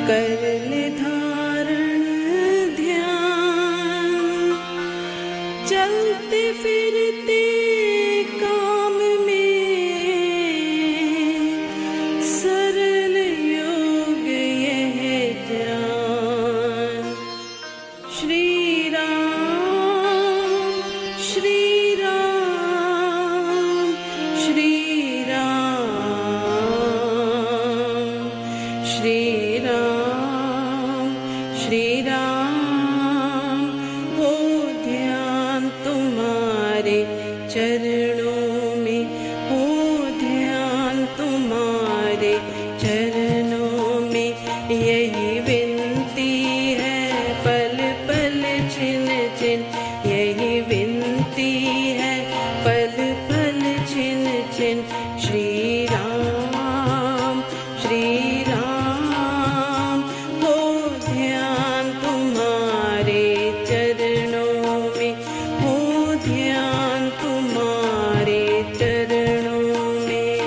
कर ले धारण ध्यान, चलते फिरते काम में सरल योग यह जान। श्री राम श्री राम श्री राम श्री राम श्री राम, हो ध्यान तुम्हारे चरणों में, हो ध्यान तुम्हारे चरणों में। यही विनती है पल पल छिन छिन, यही विनती है पल पल छिन छिन। श्री राम श्री राम, हो ध्यान तुम्हारे चरणों में, हो ध्यान तुम्हारे चरणों में।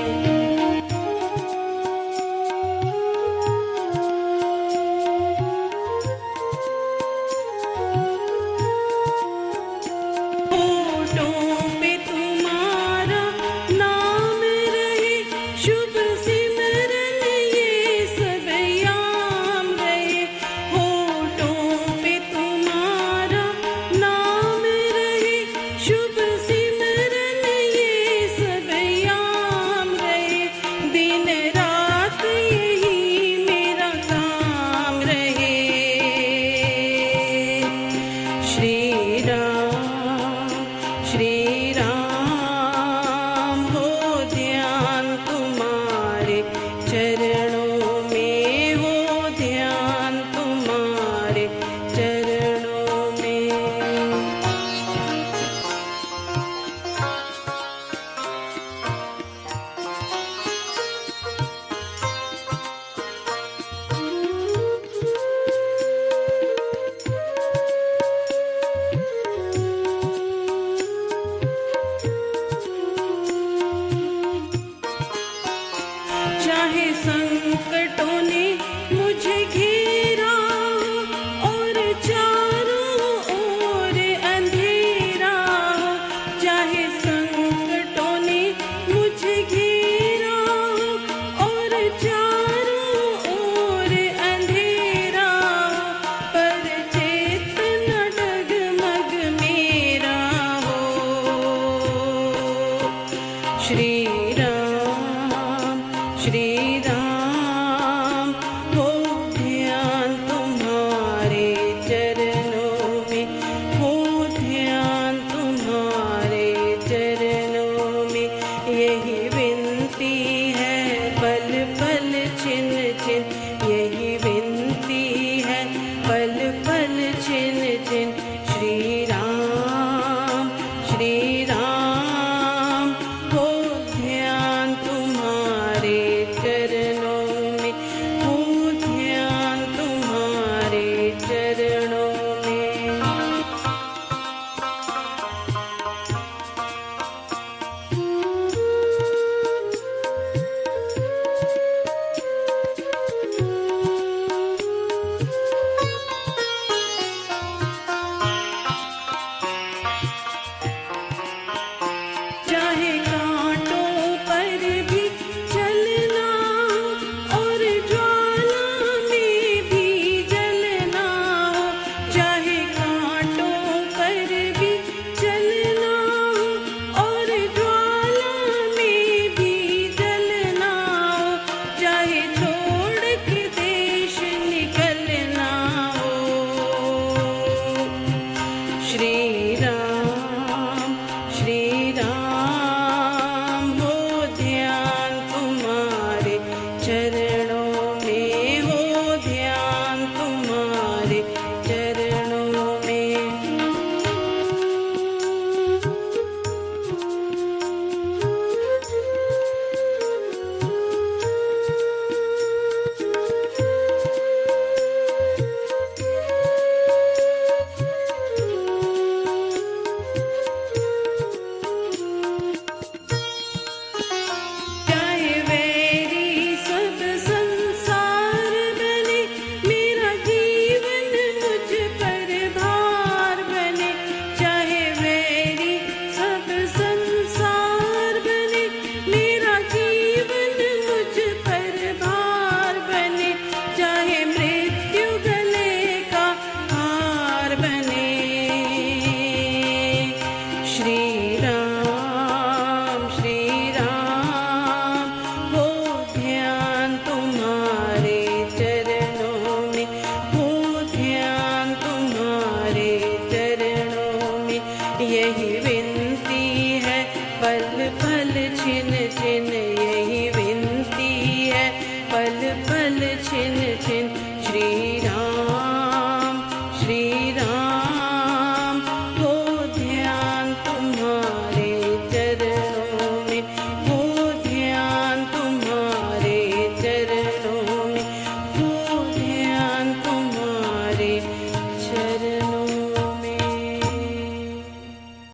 होठों पे तुम्हारा नाम रहे, शुभ सिमरन ये सब याम रहे। होठों पे तुम्हारा नाम रहे, शुभ सिमरन ये सब याम रहे। दिन रात यही मेरा काम रहे। श्री राम श्री राम, हो ध्यान तुम्हारे चरणों में, हो ध्यान तुम्हारे चरणों में। चाहे संकटों ने मुझे घेरा हो और चारों ओर अंधेरा हो, चाहे संकटों ने मुझे घेरा हो और चारों ओर अंधेरा हो, पर चेतना डगमग मेरा हो। श्री राम श्री राम, हो ध्यान तुम्हारे चरणों में, हो ध्यान तुम्हारे चरणों में। यही विनती है पल पल छिन छिन, यही विनती है पल पल छिन छिन। श्री राम श्री राम, हो ध्यान तुम्हारे चरणों पल पल छिन छिन श्री राम श्री